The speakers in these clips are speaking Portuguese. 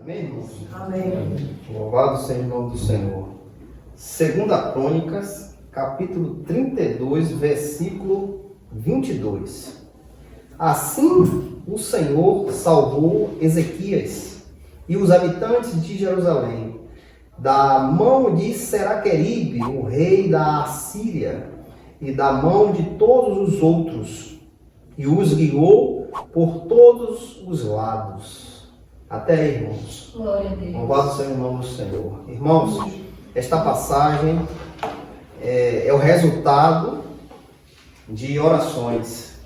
Amém, irmãos? Amém. Louvado seja o nome do Senhor. 2 Crônicas, capítulo 32, versículo 22. Assim o Senhor salvou Ezequias e os habitantes de Jerusalém da mão de Senaqueribe, o rei da Assíria, e da mão de todos os outros, e os guiou por todos os lados. Até aí, irmãos. Glória a Deus. Louvado seja o nome do Senhor. Irmãos, esta passagem é o resultado de orações.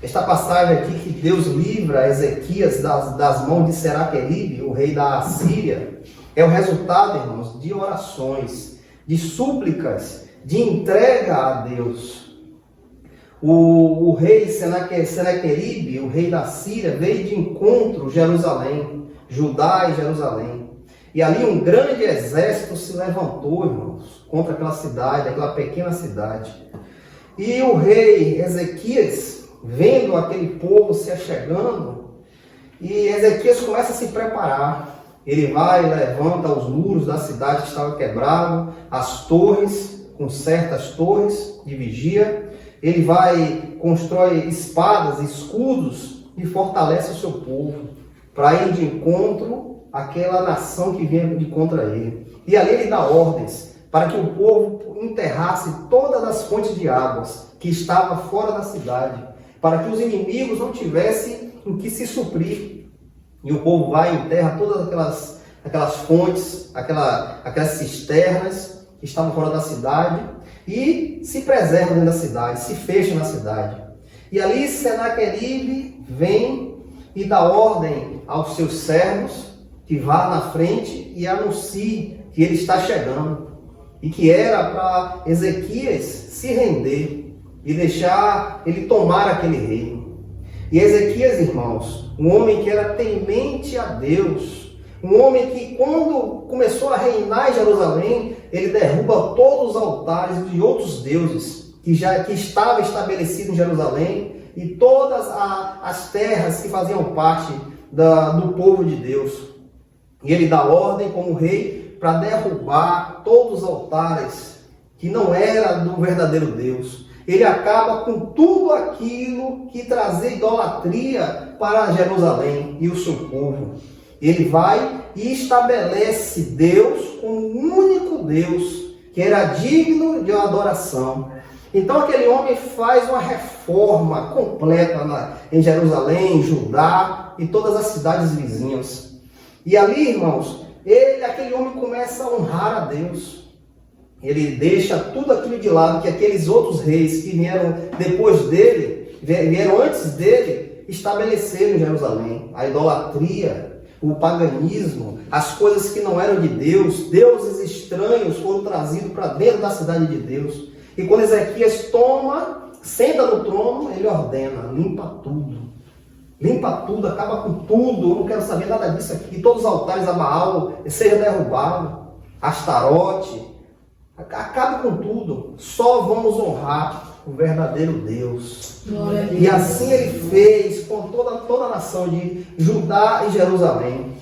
Esta passagem aqui que Deus livra Ezequias das mãos de Senaqueribe, o rei da Assíria, é o resultado, irmãos, de orações, de súplicas, de entrega a Deus. O rei Senaqueribe, o rei da Síria, veio de encontro a Jerusalém, Judá e Jerusalém. E ali um grande exército se levantou, irmãos, contra aquela cidade, aquela pequena cidade. E o rei Ezequias, vendo aquele povo se achegando, e Ezequias começa a se preparar. Ele vai e levanta os muros da cidade que estava quebrado, as torres, com certas torres de vigia. Ele vai, constrói espadas, escudos e fortalece o seu povo para ir de encontro àquela nação que vinha de contra ele. E ali ele dá ordens para que o povo enterrasse todas as fontes de águas que estavam fora da cidade, para que os inimigos não tivessem o que se suprir. E o povo vai e enterra todas aquelas fontes, aquelas cisternas que estavam fora da cidade e se preserva dentro da cidade, se fecha na cidade. E ali Senaqueribe vem e dá ordem aos seus servos que vá na frente e anuncie que ele está chegando e que era para Ezequias se render e deixar ele tomar aquele reino. E Ezequias, irmãos, um homem que era temente a Deus, um homem que quando começou a reinar em Jerusalém, ele derruba todos os altares de outros deuses que estavam estabelecidos em Jerusalém e todas as terras que faziam parte do povo de Deus. E ele dá ordem como rei para derrubar todos os altares que não eram do verdadeiro Deus. Ele acaba com tudo aquilo que trazia idolatria para Jerusalém e o seu povo. Ele vai e estabelece Deus como o único Deus que era digno de uma adoração. Então aquele homem faz uma reforma completa em Jerusalém, em Judá e todas as cidades vizinhas. E ali, irmãos, aquele homem começa a honrar a Deus. Ele deixa tudo aquilo de lado que aqueles outros reis que vieram depois dele, vieram antes dele, estabeleceram em Jerusalém. A idolatria, o paganismo, as coisas que não eram de Deus, deuses estranhos foram trazidos para dentro da cidade de Deus. E quando Ezequias senta no trono, ele ordena, limpa tudo, acaba com tudo, eu não quero saber nada disso aqui. Todos os altares a Baal sejam derrubados, Astarote, acabe com tudo, só vamos honrar o verdadeiro Deus. E assim ele fez com toda a nação de Judá e Jerusalém.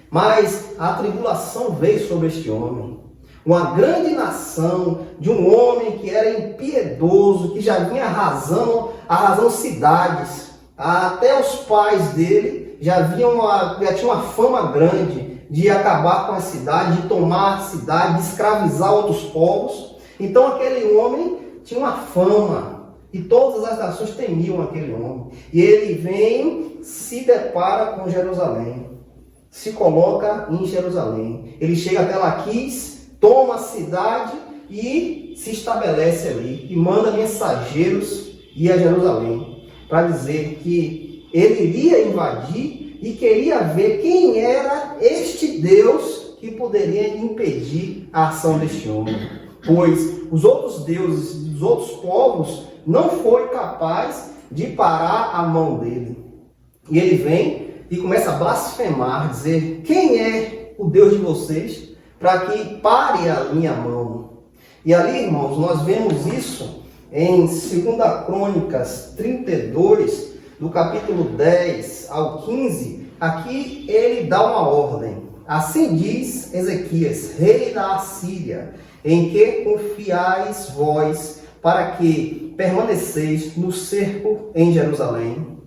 Mas a tribulação veio sobre este homem. Uma grande nação de um homem que era impiedoso, que já vinha arrasando cidades. Até os pais dele já tinham uma fama grande de acabar com a cidade, de tomar a cidade, de escravizar outros povos. Então aquele homem tinha uma fama e todas as nações temiam aquele homem. E ele vem, se depara com Jerusalém, se coloca em Jerusalém. Ele chega até Laquis, toma a cidade e se estabelece ali e manda mensageiros ir a Jerusalém para dizer que ele iria invadir e queria ver quem era este Deus que poderia impedir a ação deste homem. Pois os outros deuses dos outros povos não foi capaz de parar a mão dele. E ele vem e começa a blasfemar, dizer: quem é o Deus de vocês para que pare a minha mão? E ali, irmãos, nós vemos isso em 2 Crônicas 32, do capítulo 10 ao 15, aqui ele dá uma ordem. Assim diz Ezequias, rei da Assíria, em que confiais vós, para que permaneceis no cerco em Jerusalém?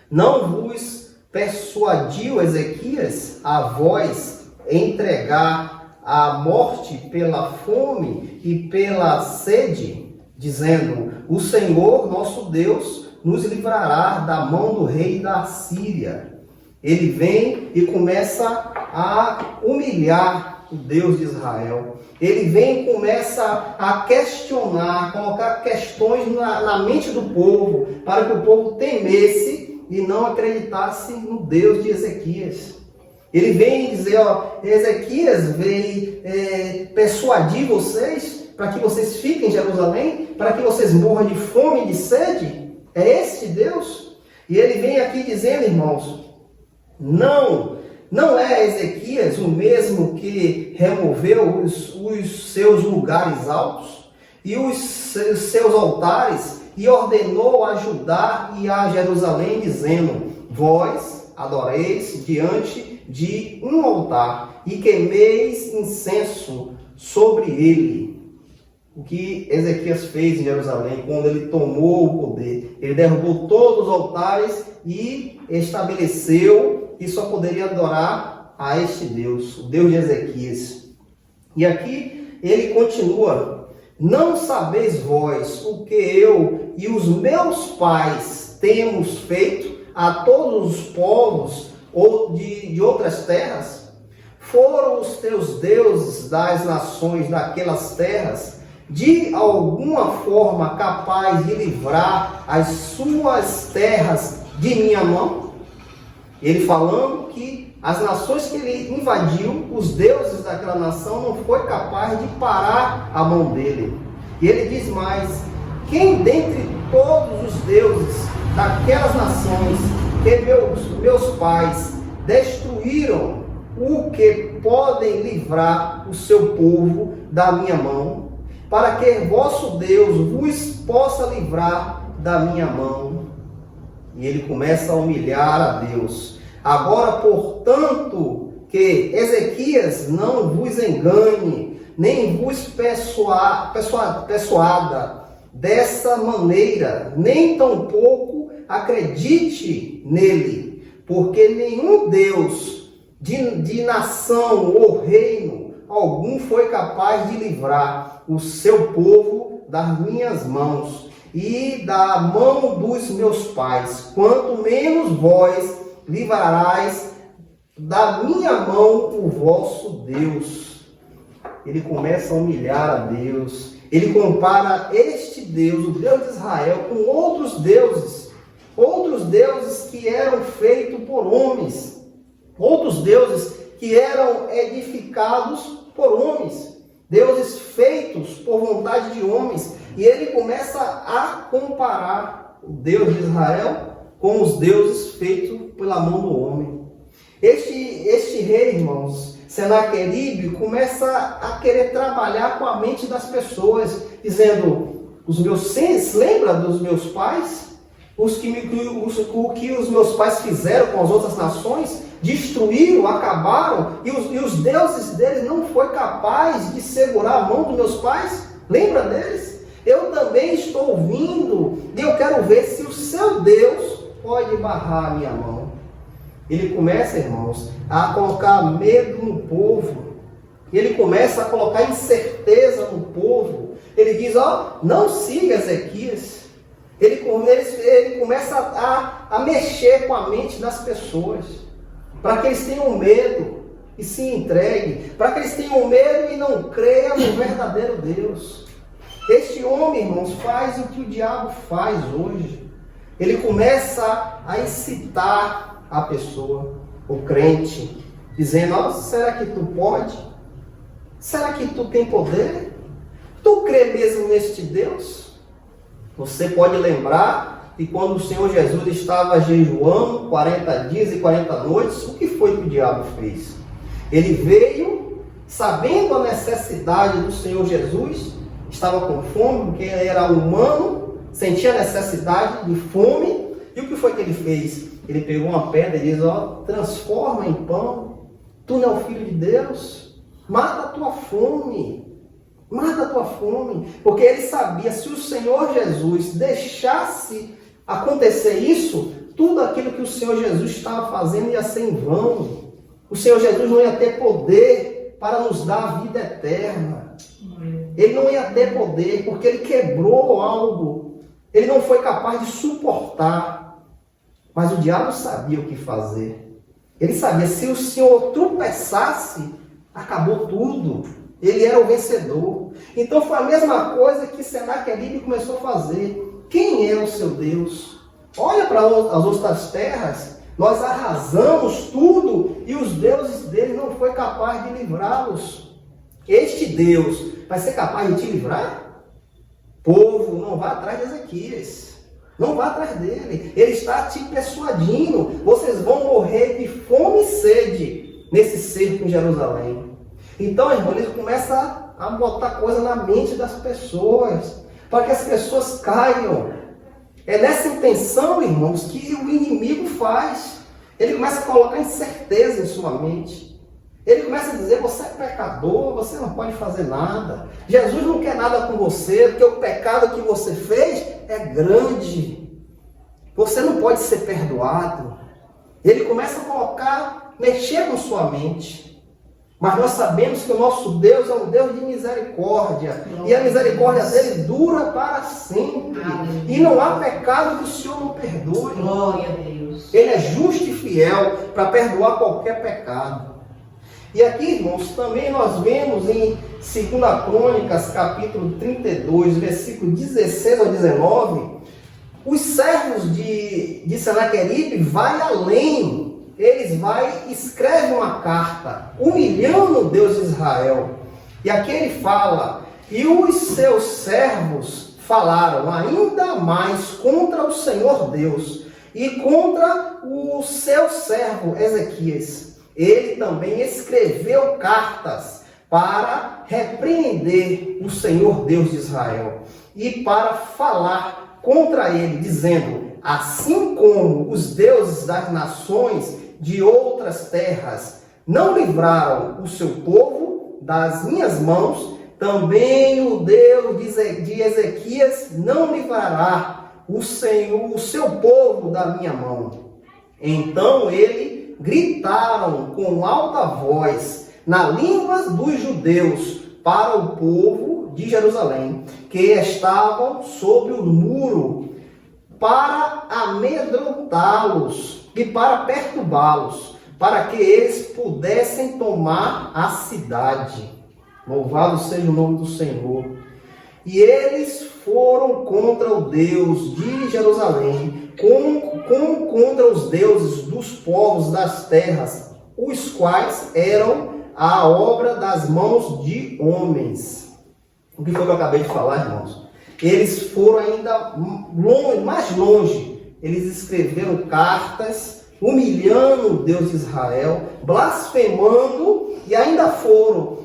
Não vos persuadiu Ezequias a vós entregar a morte pela fome e pela sede, dizendo: o Senhor nosso Deus nos livrará da mão do rei da Assíria? Ele vem e começa a humilhar o Deus de Israel. Ele vem e começa a questionar, colocar questões na mente do povo, para que o povo temesse e não acreditasse no Deus de Ezequias. Ele vem dizer, Ezequias veio persuadir vocês para que vocês fiquem em Jerusalém, para que vocês morram de fome e de sede? É esse Deus? E ele vem aqui dizendo, irmãos, não é Ezequias o mesmo que removeu os seus lugares altos e os seus altares e ordenou a Judá e a Jerusalém, dizendo: vós adoreis diante de um altar e queimeis incenso sobre ele. O que Ezequias fez em Jerusalém quando ele tomou o poder? Ele derrubou todos os altares e estabeleceu que só poderia adorar a este Deus, o Deus de Ezequias. E aqui ele continua: não sabeis vós o que eu e os meus pais temos feito a todos os povos ou de outras terras? Foram os teus deuses das nações daquelas terras de alguma forma capaz de livrar as suas terras de minha mão? Ele falando que as nações que ele invadiu, os deuses daquela nação, não foi capaz de parar a mão dele. E ele diz mais: quem dentre todos os deuses daquelas nações que meus pais destruíram, o que podem livrar o seu povo da minha mão, para que vosso Deus vos possa livrar da minha mão? E ele começa a humilhar a Deus. Agora, portanto, que Ezequias não vos engane, nem vos persuada dessa maneira, nem tampouco acredite nele, porque nenhum Deus de nação ou reino algum foi capaz de livrar o seu povo das minhas mãos e da mão dos meus pais, quanto menos vós livrarás da minha mão o vosso Deus. Ele começa a humilhar a Deus. Ele compara este Deus, o Deus de Israel, com outros deuses que eram feitos por homens, outros deuses que eram edificados por homens, deuses feitos por vontade de homens. E ele começa a comparar o Deus de Israel com os deuses feitos pela mão do homem. Este rei, irmãos, Senaqueribe, começa a querer trabalhar com a mente das pessoas, dizendo: lembra dos meus pais? O que os meus pais fizeram com as outras nações? Destruíram, acabaram, e os deuses deles não foi capaz de segurar a mão dos meus pais? Lembra deles? Eu também estou vindo e eu quero ver se o seu Deus pode barrar a minha mão. Ele começa, irmãos, a colocar medo no povo. Ele começa a colocar incerteza no povo. Ele diz: não siga Ezequias. Ele começa a mexer com a mente das pessoas, para que eles tenham medo e se entreguem, para que eles tenham medo e não creiam no verdadeiro Deus. Este homem, irmãos, faz o que o diabo faz hoje. Ele começa a incitar a pessoa, o crente, dizendo: será que tu pode? Será que tu tem poder? Tu crê mesmo neste Deus? Você pode lembrar que quando o Senhor Jesus estava jejuando 40 dias e 40 noites, o que foi que o diabo fez? Ele veio, sabendo a necessidade do Senhor Jesus, estava com fome, porque ele era humano, sentia necessidade de fome, e o que foi que ele fez? ele pegou uma pedra e diz, ó, transforma em pão, tu não é o Filho de Deus, mata a tua fome, porque ele sabia, se o Senhor Jesus deixasse acontecer isso, tudo aquilo que o Senhor Jesus estava fazendo ia ser em vão, o Senhor Jesus não ia ter poder para nos dar a vida eterna, ele não ia ter poder, porque ele quebrou algo, ele não foi capaz de suportar, mas o diabo sabia o que fazer, ele sabia, se o Senhor tropeçasse, acabou tudo, ele era o vencedor. Então foi a mesma coisa que Senaqueribe começou a fazer. Quem é o seu Deus? Olha para as outras terras, nós arrasamos tudo e os deuses dele não foi capaz de livrá-los. Este Deus vai ser capaz de te livrar? Povo, não vá atrás de Ezequias. Não vá atrás dele. Ele está te persuadindo. Vocês vão morrer de fome e sede nesse cerco em Jerusalém. Então, irmão, ele começa a botar coisa na mente das pessoas, para que as pessoas caiam. É nessa intenção, irmãos, que o inimigo faz. Ele começa a colocar incerteza em sua mente. Ele começa a dizer, você é pecador, você não pode fazer nada. Jesus não quer nada com você, porque o pecado que você fez é grande. Você não pode ser perdoado. Ele começa a colocar, mexer com sua mente. Mas nós sabemos que o nosso Deus é um Deus de misericórdia. E a misericórdia dele dura para sempre. E não há pecado que o Senhor não perdoe. Glória a Deus. Ele é justo e fiel para perdoar qualquer pecado. E aqui, irmãos, também nós vemos em 2 Crônicas, capítulo 32, versículo 16 ao 19, os servos de Senaqueribe vai além. Eles escrevem uma carta, humilhando o Deus de Israel. E aqui ele fala, e os seus servos falaram ainda mais contra o Senhor Deus e contra o seu servo Ezequias. Ele também escreveu cartas para repreender o Senhor Deus de Israel e para falar contra ele, dizendo, assim como os deuses das nações de outras terras não livraram o seu povo das minhas mãos, também o Deus de Ezequias não livrará o seu povo da minha mão. Então eles gritaram com alta voz na língua dos judeus para o povo de Jerusalém, que estavam sobre o muro, para amedrontá-los e para perturbá-los, para que eles pudessem tomar a cidade. Louvado seja o nome do Senhor. E eles foram contra o Deus de Jerusalém, como contra os deuses dos povos das terras, os quais eram a obra das mãos de homens. O que foi que eu acabei de falar, irmãos? Eles foram ainda mais longe. Eles escreveram cartas, humilhando o Deus de Israel, blasfemando, e ainda foram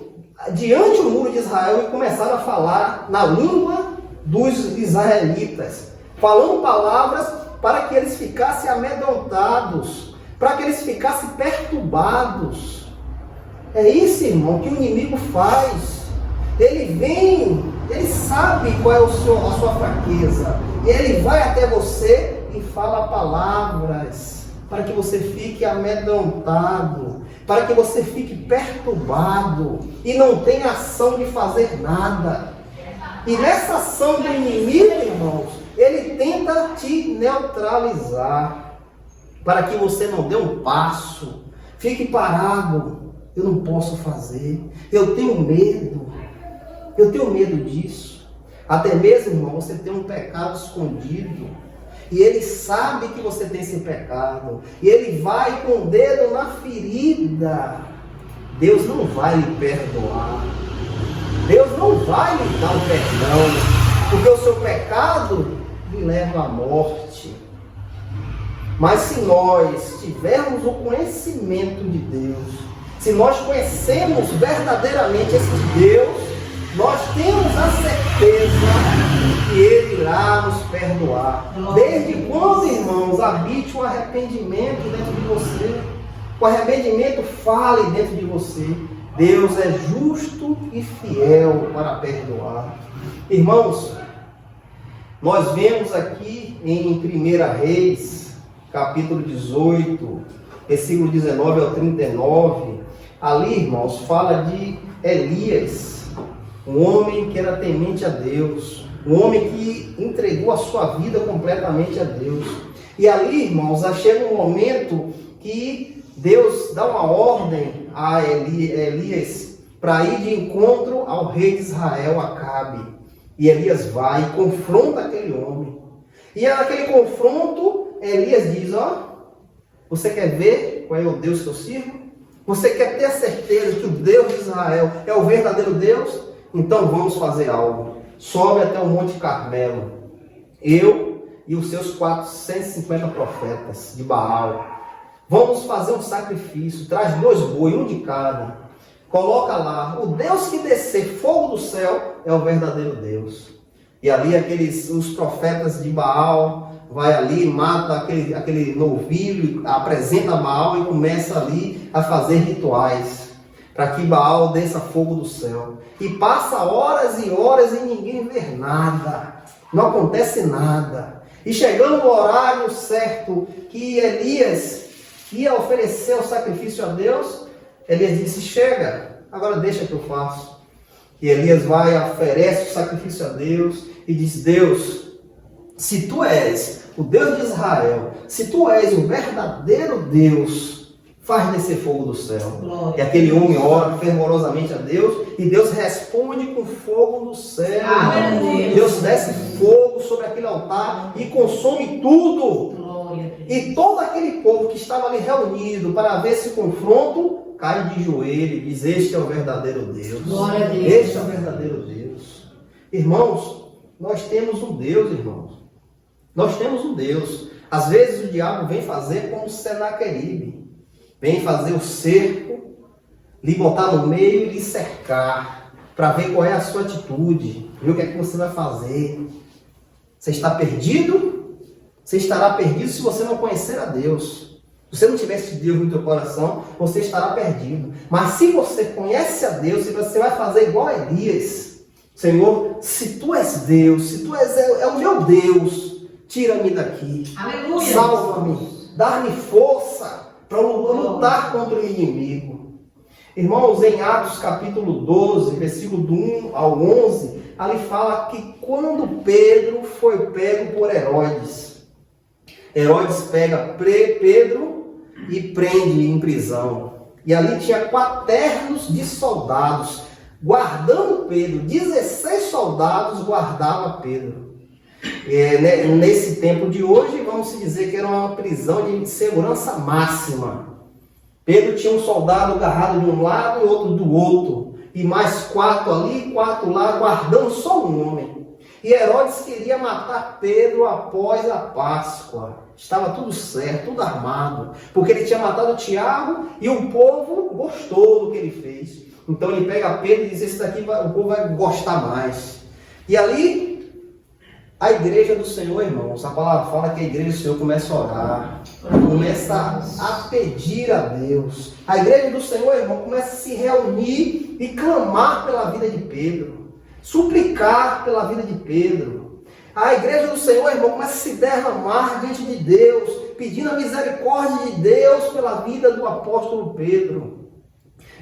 diante do muro de Israel e começaram a falar na língua dos israelitas, falando palavras para que eles ficassem amedrontados, para que eles ficassem perturbados. É isso, irmão, que o inimigo faz. Ele vem, ele sabe qual é a sua fraqueza, e ele vai até você e fala palavras para que você fique amedrontado, para que você fique perturbado e não tenha ação de fazer nada. E nessa ação do inimigo, irmãos, ele tenta te neutralizar, para que você não dê um passo, fique parado. Eu não posso fazer, eu tenho medo disso. Até mesmo, irmão, você tem um pecado escondido, e ele sabe que você tem esse pecado, e ele vai com o dedo na ferida. Deus não vai lhe perdoar, Deus não vai lhe dar o perdão, porque o seu pecado lhe leva à morte. Mas se nós tivermos o conhecimento de Deus, se nós conhecemos verdadeiramente esse Deus, nós temos a certeza que Ele irá nos perdoar. Desde quando, irmãos, habite o arrependimento dentro de você? O arrependimento fale dentro de você. Deus é justo e fiel para perdoar. Irmãos, nós vemos aqui em 1 Reis, capítulo 18, versículo 19 ao 39, ali, irmãos, fala de Elias, um homem que era temente a Deus, um homem que entregou a sua vida completamente a Deus. E ali, irmãos, chega um momento que Deus dá uma ordem a Elias para ir de encontro ao rei de Israel, Acabe. E Elias vai e confronta aquele homem. E naquele confronto, Elias diz: ó, você quer ver qual é o Deus que eu sirvo? Você quer ter a certeza que o Deus de Israel é o verdadeiro Deus? Então vamos fazer algo. Sobe até o Monte Carmelo. Eu e os seus 450 profetas de Baal. Vamos fazer um sacrifício. Traz 2 bois, um de cada. Coloca lá, o Deus que descer fogo do céu é o verdadeiro Deus. E ali os profetas de Baal vai ali, mata aquele novilho, apresenta Baal e começa ali a fazer rituais para que Baal desça fogo do céu. E passa horas e horas e ninguém vê nada, não acontece nada. E chegando no horário certo que Elias ia oferecer o sacrifício a Deus, Elias disse: chega, agora deixa que eu faço. E Elias vai, oferece o sacrifício a Deus e diz: Deus, se tu és o Deus de Israel, se tu és o verdadeiro Deus, faz descer fogo do céu. Glória. E aquele homem ora fervorosamente a Deus e Deus responde com fogo do céu. Deus desce fogo sobre aquele altar e consome tudo. E todo aquele povo que estava ali reunido para ver esse confronto, cai de joelho e diz: este é o verdadeiro Deus. Glória a Deus. Este é o verdadeiro Deus. Irmãos, nós temos um Deus, irmãos. Nós temos um Deus. Às vezes o diabo vem fazer como Senaqueribe. Vem fazer o cerco, lhe botar no meio e lhe cercar, para ver qual é a sua atitude, ver o que é que você vai fazer. Você está perdido? Você estará perdido se você não conhecer a Deus. Se você não tivesse Deus no teu coração, você estará perdido. Mas se você conhece a Deus, você vai fazer igual a Elias. Senhor, se tu és Deus, se tu és o meu Deus, tira-me daqui. Aleluia. Salva-me, dá-me força para lutar contra o inimigo. Irmãos, em Atos capítulo 12, versículo do 1 ao 11, ali fala que quando Pedro foi pego por Herodes, Herodes pega Pedro e prende em prisão. E ali tinha quaternos de soldados guardando Pedro. 16 soldados guardavam Pedro. Nesse tempo de hoje, vamos dizer que era uma prisão de segurança máxima. Pedro tinha um soldado agarrado de um lado e outro do outro. E mais 4 ali, 4 lá, guardando só um homem. E Herodes queria matar Pedro após a Páscoa. Estava tudo certo, tudo armado. Porque ele tinha matado Tiago e o povo gostou do que ele fez. Então ele pega Pedro e diz: esse daqui o povo vai gostar mais. E ali, a igreja do Senhor, irmãos, a palavra fala que a igreja do Senhor começa a orar. Começa a pedir a Deus. A igreja do Senhor, irmão, começa a se reunir e clamar pela vida de Pedro. Suplicar pela vida de Pedro. A igreja do Senhor, irmão, começa a se derramar diante de Deus, pedindo a misericórdia de Deus pela vida do apóstolo Pedro.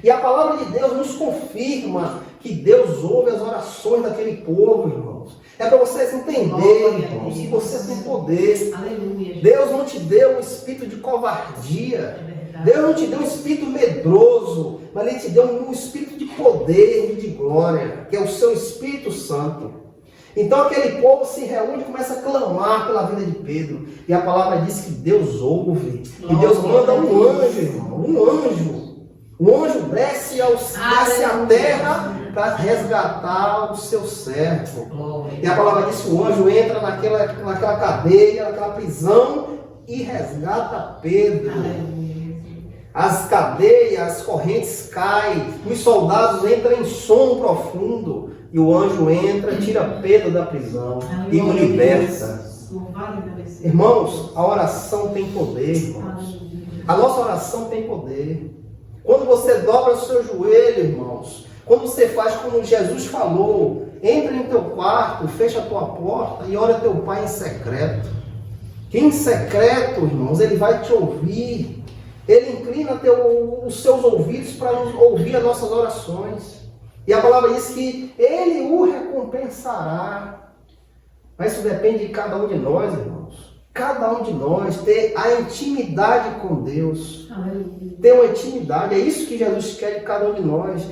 E a palavra de Deus nos confirma que Deus ouve as orações daquele povo, irmãos. É para vocês entenderem, irmãos, que você tem poder. Aleluia. Deus não te deu um espírito de covardia. Deus não te deu um espírito medroso, mas Ele te deu um espírito de poder e de glória, que é o seu Espírito Santo. Então aquele povo se reúne e começa a clamar pela vida de Pedro. E a palavra diz que Deus ouve. E Deus manda um anjo, irmão. Um anjo. O anjo desce à terra para resgatar o seu servo. E a palavra diz que o anjo entra naquela cadeia, naquela prisão e resgata Pedro. as cadeias, as correntes caem, os soldados entram em sono profundo, e o anjo entra, tira Pedro da prisão e o liberta. Irmãos, a oração tem poder, irmãos. A nossa oração tem poder. Quando você dobra o seu joelho, irmãos, quando você faz como Jesus falou, entra em teu quarto, fecha a tua porta e ora teu Pai em secreto. Que em secreto, irmãos, Ele vai te ouvir. Ele inclina os seus ouvidos para ouvir as nossas orações. E a palavra diz que Ele o recompensará. Mas isso depende de cada um de nós, irmãos. Cada um de nós ter a intimidade com Deus. Ter uma intimidade. É isso que Jesus quer de cada um de nós.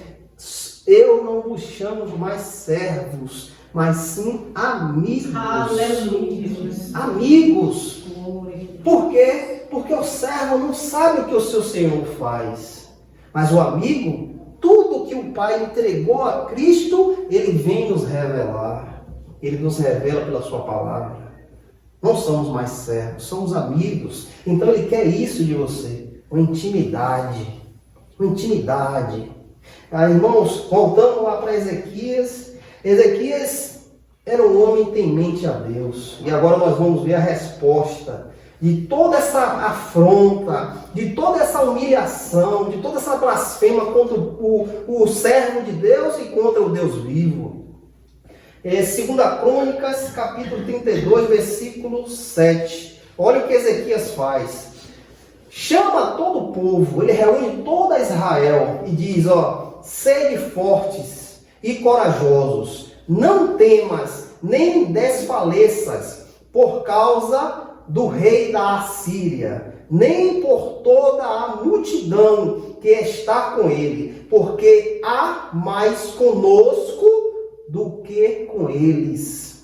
Eu não vos chamo mais servos, mas sim amigos. Aleluia. Amigos. Por quê? Porque o servo não sabe o que o seu Senhor faz. Mas o amigo, tudo que o Pai entregou a Cristo, Ele vem nos revelar. Ele nos revela pela sua palavra. Não somos mais servos, somos amigos. Então Ele quer isso de você. Uma intimidade. Uma intimidade. Irmãos, voltando lá para Ezequias. Ezequias era um homem temente a Deus. E agora nós vamos ver a resposta de toda essa afronta, de toda essa humilhação, de toda essa blasfema contra o servo de Deus e contra o Deus vivo. 2 Crônicas, capítulo 32, versículo 7. Olha o que Ezequias faz. Chama todo o povo, ele reúne toda Israel e diz, sede fortes e corajosos, não temas, nem desfaleças por causa do rei da Assíria, nem por toda a multidão que está com ele, porque há mais conosco do que com eles.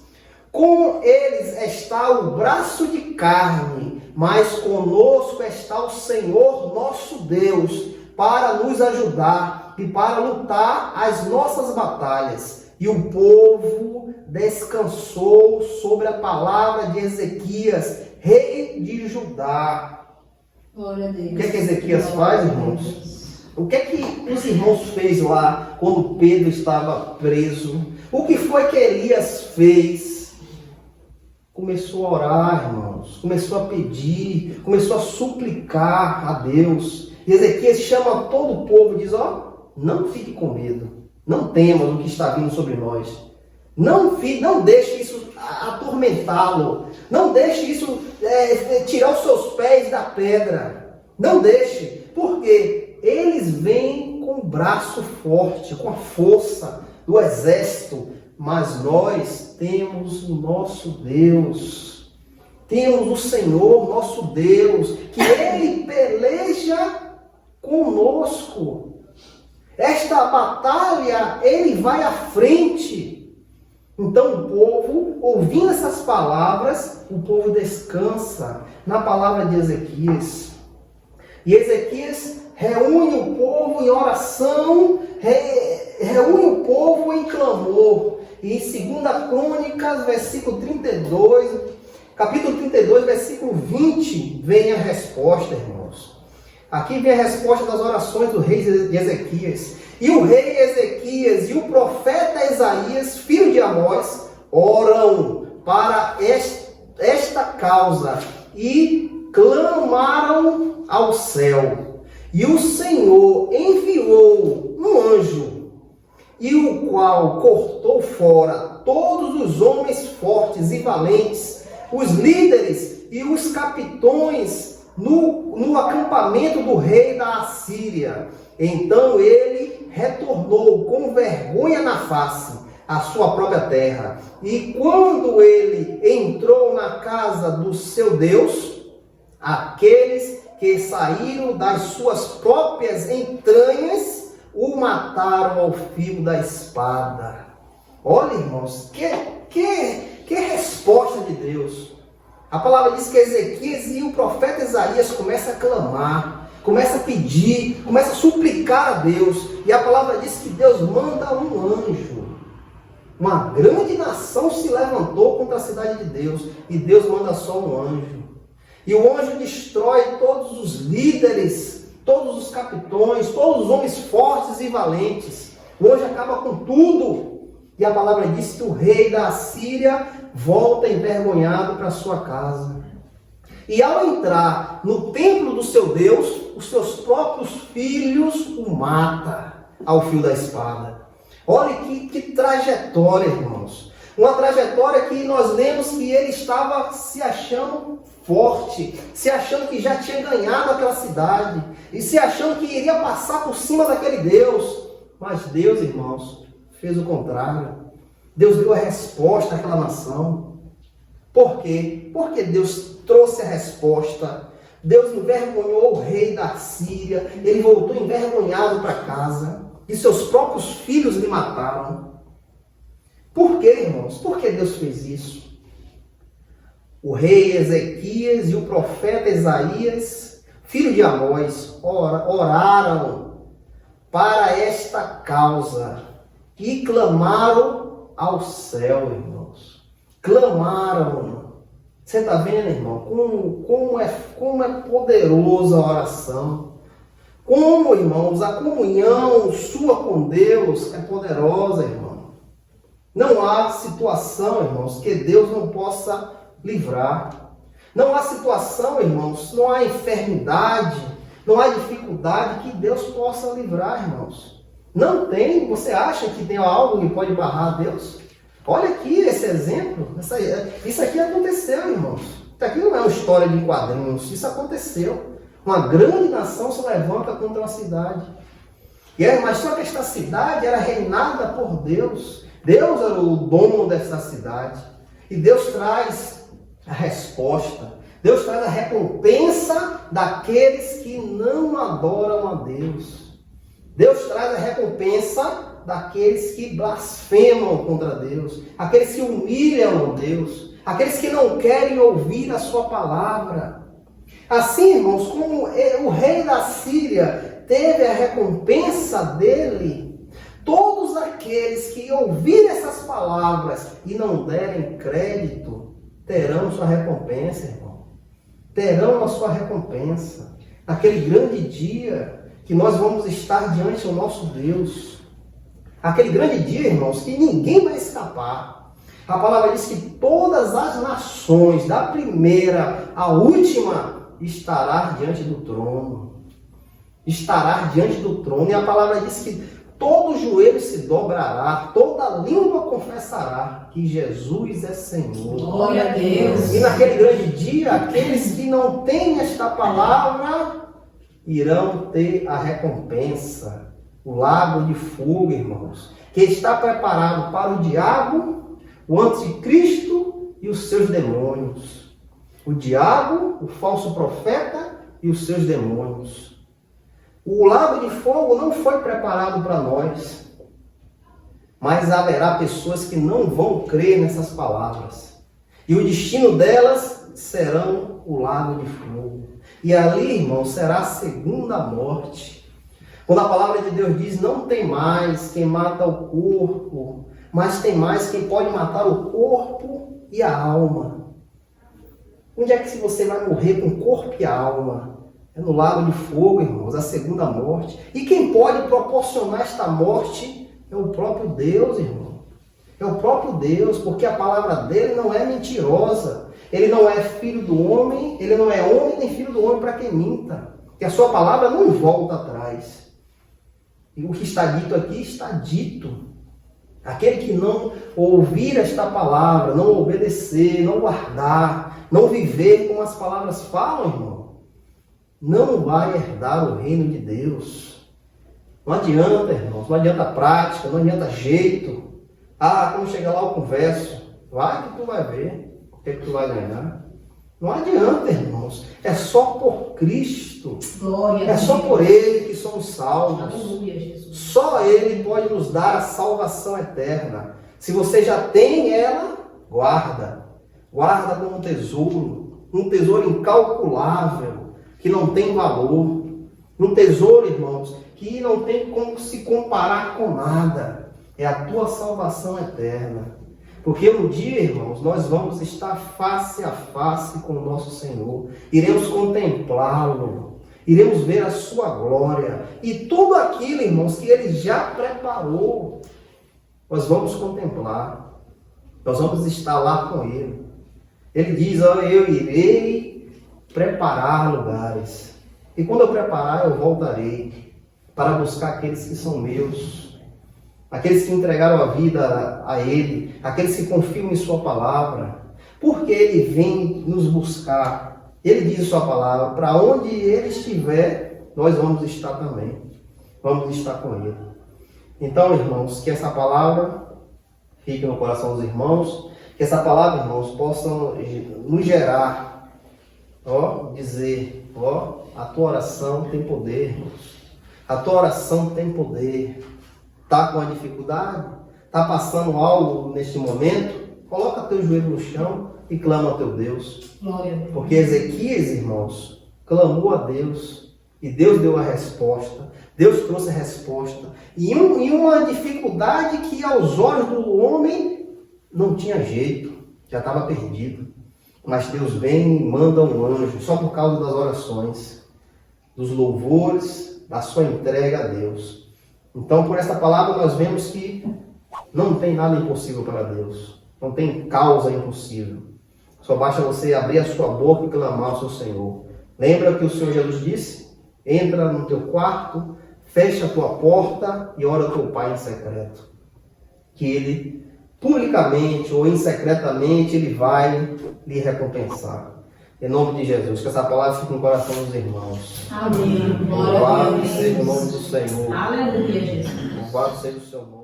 Com eles está o braço de carne, mas conosco está o Senhor nosso Deus, para nos ajudar e para lutar as nossas batalhas. E o povo descansou sobre a palavra de Ezequias, rei de Judá. Glória a Deus. O que é que Ezequias faz, irmãos? O que é que os irmãos fez lá quando Pedro estava preso? O que foi que Elias fez? Começou a orar, irmãos. Começou a pedir, começou a suplicar a Deus. E Ezequias chama todo o povo e diz, não fique com medo. Não temas o que está vindo sobre nós. Não deixe isso atormentá-lo. Não deixe isso tirar os seus pés da pedra. Não deixe. Porque eles vêm com o braço forte, com a força do exército. Mas nós temos o nosso Deus. Temos o Senhor, nosso Deus, que Ele peleja conosco. Esta batalha, Ele vai à frente. Então o povo, ouvindo essas palavras, o povo descansa na palavra de Ezequias. E Ezequias reúne o povo em oração, reúne o povo em clamor. E em 2 Crônicas, versículo 32, capítulo 32, versículo 20, vem a resposta, irmãos. Aqui vem a resposta das orações do rei Ezequias. E o rei Ezequias e o profeta Isaías, filho de Amós, oram para esta causa e clamaram ao céu. E o Senhor enviou um anjo, e o qual cortou fora todos os homens fortes e valentes, os líderes e os capitões, no acampamento do rei da Assíria. Então ele retornou com vergonha na face à sua própria terra. E quando ele entrou na casa do seu Deus, aqueles que saíram das suas próprias entranhas o mataram ao fio da espada. Olha, irmãos, que resposta de Deus. A palavra diz que Ezequias e o profeta Isaías começam a clamar, começam a pedir, começam a suplicar a Deus. E a palavra diz que Deus manda um anjo. Uma grande nação se levantou contra a cidade de Deus. E Deus manda só um anjo. E o anjo destrói todos os líderes todos os capitões, todos os homens fortes e valentes. O anjo acaba com tudo. E a palavra diz que o rei da Assíria volta envergonhado para sua casa. E ao entrar no templo do seu Deus, os seus próprios filhos o mata ao fio da espada. Olha que trajetória, irmãos. Uma trajetória que nós lemos que ele estava se achando forte, se achando que já tinha ganhado aquela cidade, e se achando que iria passar por cima daquele Deus. Mas Deus, irmãos, fez o contrário. Deus deu a resposta àquela nação. Por quê? Porque Deus trouxe a resposta. Deus envergonhou o rei da Síria. Ele voltou envergonhado para casa. E seus próprios filhos lhe mataram. Por quê, irmãos? Por que Deus fez isso? O rei Ezequias e o profeta Isaías, filho de Amós, oraram para esta causa e clamaram ao céu, irmãos. Clamaram. Você está vendo, irmão? Como é poderosa a oração. Como, irmãos, a comunhão sua com Deus é poderosa, irmão. Não há situação, irmãos, que Deus não possa livrar. Não há situação, irmãos, não há enfermidade, não há dificuldade que Deus possa livrar, irmãos. Não tem. Você acha que tem algo que pode barrar Deus? Olha aqui esse exemplo. Isso aqui aconteceu, irmãos. Isso aqui não é uma história de quadrinhos. Isso aconteceu. Uma grande nação se levanta contra uma cidade. Mas só que esta cidade era reinada por Deus. Deus era o dono dessa cidade. E Deus traz a resposta. Deus traz a recompensa daqueles que não adoram a Deus. Deus traz a recompensa daqueles que blasfemam contra Deus. Aqueles que humilham a Deus. Aqueles que não querem ouvir a sua palavra. Assim, irmãos, como o rei da Síria teve a recompensa dele, todos aqueles que ouvirem essas palavras e não derem crédito, terão sua recompensa, irmão. Terão a sua recompensa. Naquele grande dia que nós vamos estar diante do nosso Deus. Aquele grande dia, irmãos, que ninguém vai escapar. A palavra diz que todas as nações, da primeira à última, estará diante do trono. Estará diante do trono. E a palavra diz que todo joelho se dobrará, toda língua confessará que Jesus é Senhor. Glória a Deus. E naquele grande dia, aqueles que não têm esta palavra irão ter a recompensa. O lago de fogo, irmãos, que está preparado para o diabo, o anticristo e os seus demônios. O diabo, o falso profeta e os seus demônios. O lago de fogo não foi preparado para nós, mas haverá pessoas que não vão crer nessas palavras. E o destino delas serão o lago de fogo. E ali, irmão, será a segunda morte. Quando a palavra de Deus diz, não tem mais quem mata o corpo, mas tem mais quem pode matar o corpo e a alma. Onde é que você vai morrer com o corpo e a alma? É no lago de fogo, irmãos, a segunda morte. E quem pode proporcionar esta morte é o próprio Deus, irmão. É o próprio Deus, porque a palavra dele não é mentirosa. Ele não é filho do homem, ele não é homem nem filho do homem para que minta. Que a sua palavra não volta atrás. E o que está dito aqui está dito. Aquele que não ouvir esta palavra, não obedecer, não guardar, não viver como as palavras falam, irmão, não vai herdar o reino de Deus. Não adianta, irmãos, não adianta prática, não adianta jeito. Quando chegar lá eu converso. Vai que tu vai ver o que tu vai ganhar. Não adianta, irmãos. É só por Cristo. Glória é só por Ele que somos salvos. Aleluia, Jesus. Só Ele pode nos dar a salvação eterna. Se você já tem ela, guarda. Guarda como um tesouro incalculável, que não tem valor. Um tesouro, irmãos, que não tem como se comparar com nada. É a tua salvação eterna. Porque um dia, irmãos, nós vamos estar face a face com o nosso Senhor. Iremos contemplá-lo. Iremos ver a sua glória. E tudo aquilo, irmãos, que Ele já preparou, nós vamos contemplar. Nós vamos estar lá com Ele. Ele diz, ó, eu irei preparar lugares. E quando eu preparar, eu voltarei para buscar aqueles que são meus. Aqueles que entregaram a vida a Ele. Aqueles que confiam em Sua palavra. Porque Ele vem nos buscar. Ele diz em Sua palavra, para onde Ele estiver, nós vamos estar também. Vamos estar com Ele. Então, irmãos, que essa palavra fique no coração dos irmãos, que essa palavra, irmãos, possa nos gerar, dizer, a tua oração tem poder, irmãos. A tua oração tem poder. Está com a dificuldade? Está passando algo neste momento? Coloca teu joelho no chão e clama ao teu Deus. Glória a Deus. Porque Ezequias, irmãos, clamou a Deus e Deus deu a resposta. Deus trouxe a resposta. E uma dificuldade que aos olhos do homem não tinha jeito, já estava perdido. Mas Deus vem e manda um anjo, só por causa das orações, dos louvores, da sua entrega a Deus. Então, por essa palavra, nós vemos que não tem nada impossível para Deus. Não tem causa impossível. Só basta você abrir a sua boca e clamar ao seu Senhor. Lembra que o Senhor Jesus disse? Entra no teu quarto, fecha a tua porta e ora ao teu Pai em secreto. Que Ele, publicamente ou insecretamente, Ele vai lhe recompensar. Em nome de Jesus, que essa palavra fique no coração dos irmãos. Amém. Louvado seja o nome do Senhor. Aleluia, Jesus. Louvado seja o seu nome.